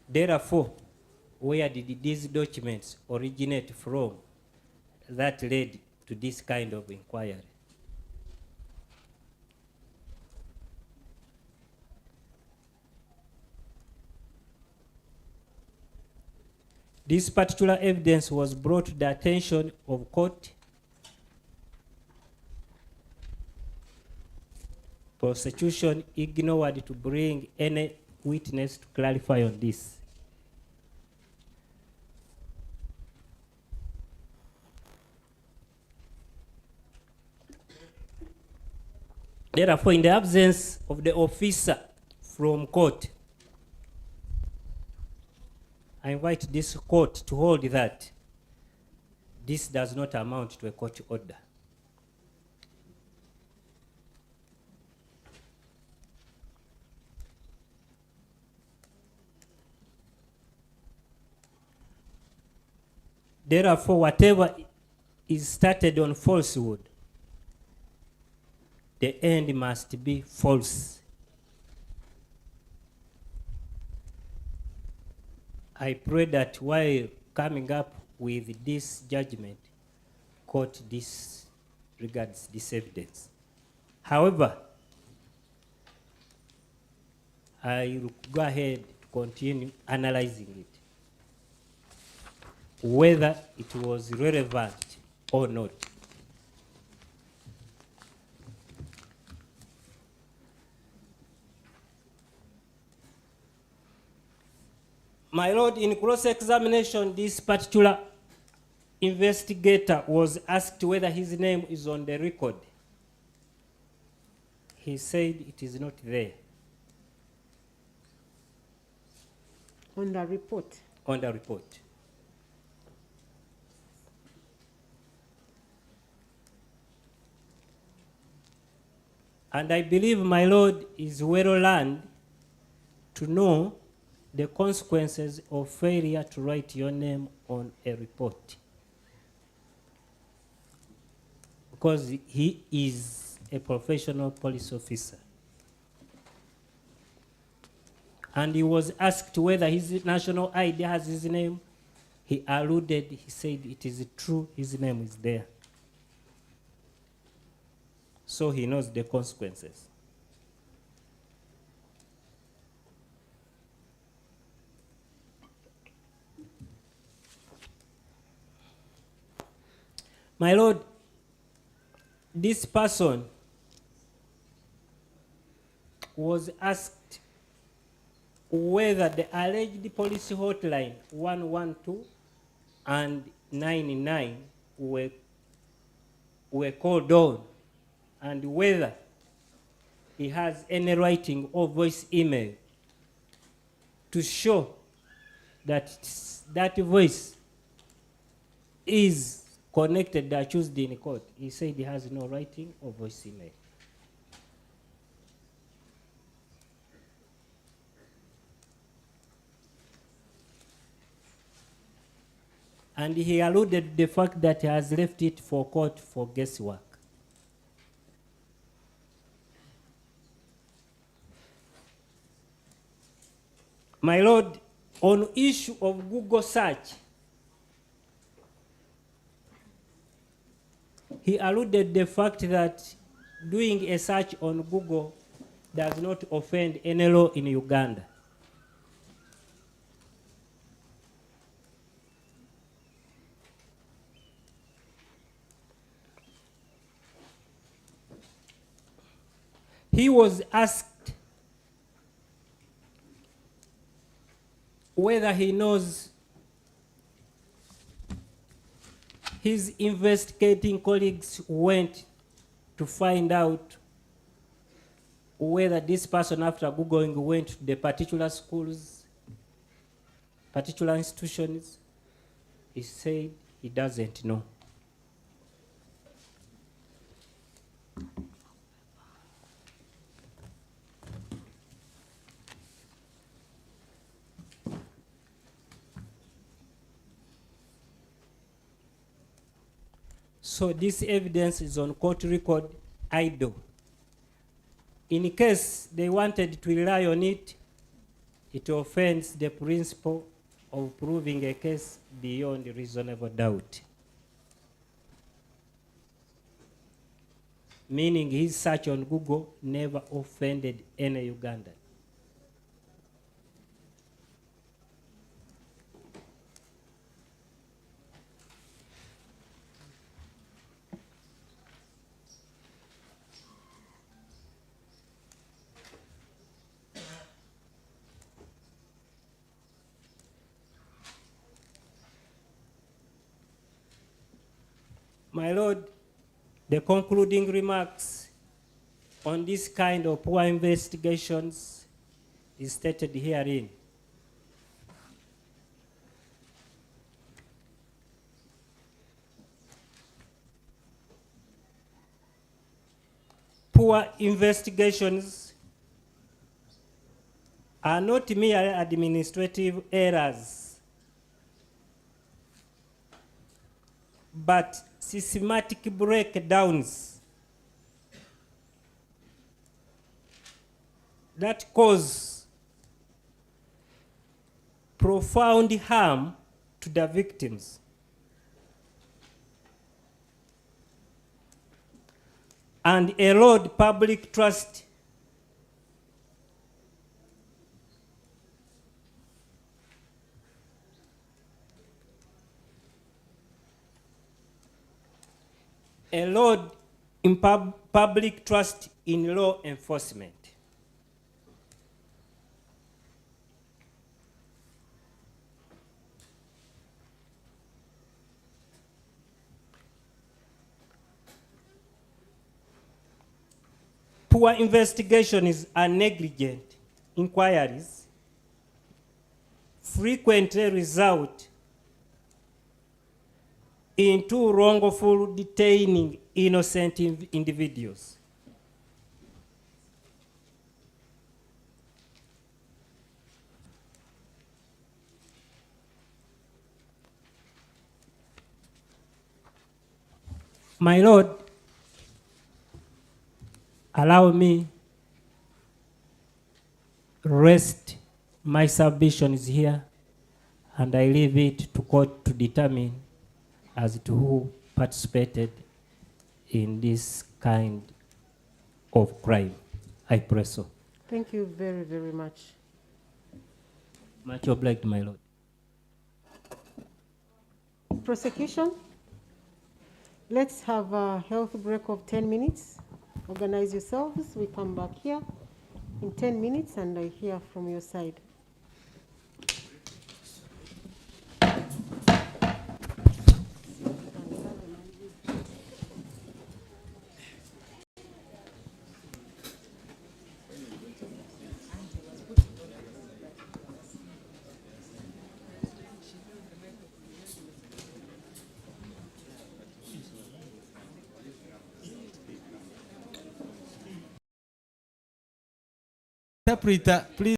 Therefore, where did these documents originate from that led to this kind of inquiry? This particular evidence was brought to the attention of court. Prosecution ignored to bring any witness to clarify on this. Therefore, in the absence of the officer from court, I invite this court to hold that this does not amount to a court order. Therefore, whatever is started on falsehood, the end must be false. I pray that while coming up with this judgment, court disregards this evidence. However, I will go ahead to continue analyzing it, whether it was relevant or not. My Lord, in cross-examination, this particular investigator was asked whether his name is on the record. He said it is not there. On the report? On the report. And I believe my Lord is well learned to know the consequences of failure to write your name on a report, because he is a professional police officer. And he was asked whether his national ID has his name. He alluded, he said it is true, his name is there. So he knows the consequences. My Lord, this person was asked whether the alleged police hotline 112 and 99 were called on, and whether he has any writing or voice email to show that that voice is connected, accused in court. He said he has no writing or voice email. And he alluded to the fact that he has left it for court for guesswork. My Lord, on issue of Google search, he alluded to the fact that doing a search on Google does not offend any law in Uganda. He was asked whether he knows his investigating colleagues went to find out whether this person, after Googling, went to the particular schools, particular institutions. He said he doesn't know. So this evidence is on court record idle. In case they wanted to rely on it, it offends the principle of proving a case beyond reasonable doubt. Meaning his search on Google never offended any Ugandan. My Lord, the concluding remarks on this kind of poor investigations is stated herein. Poor investigations are not mere administrative errors, but systematic breakdowns that cause profound harm to the victims and erode public trust erode in public trust in law enforcement. Poor investigations and negligent inquiries frequently result into wrongful detaining innocent individuals. My Lord, allow me rest my submissions here, and I leave it to court to determine as to who participated in this kind of crime. I pray so. Thank you very, very much. Much obliged, my Lord. Prosecution, let's have a health break of 10 minutes. Organize yourselves. We come back here in 10 minutes and I hear from your side. Interpreter, please.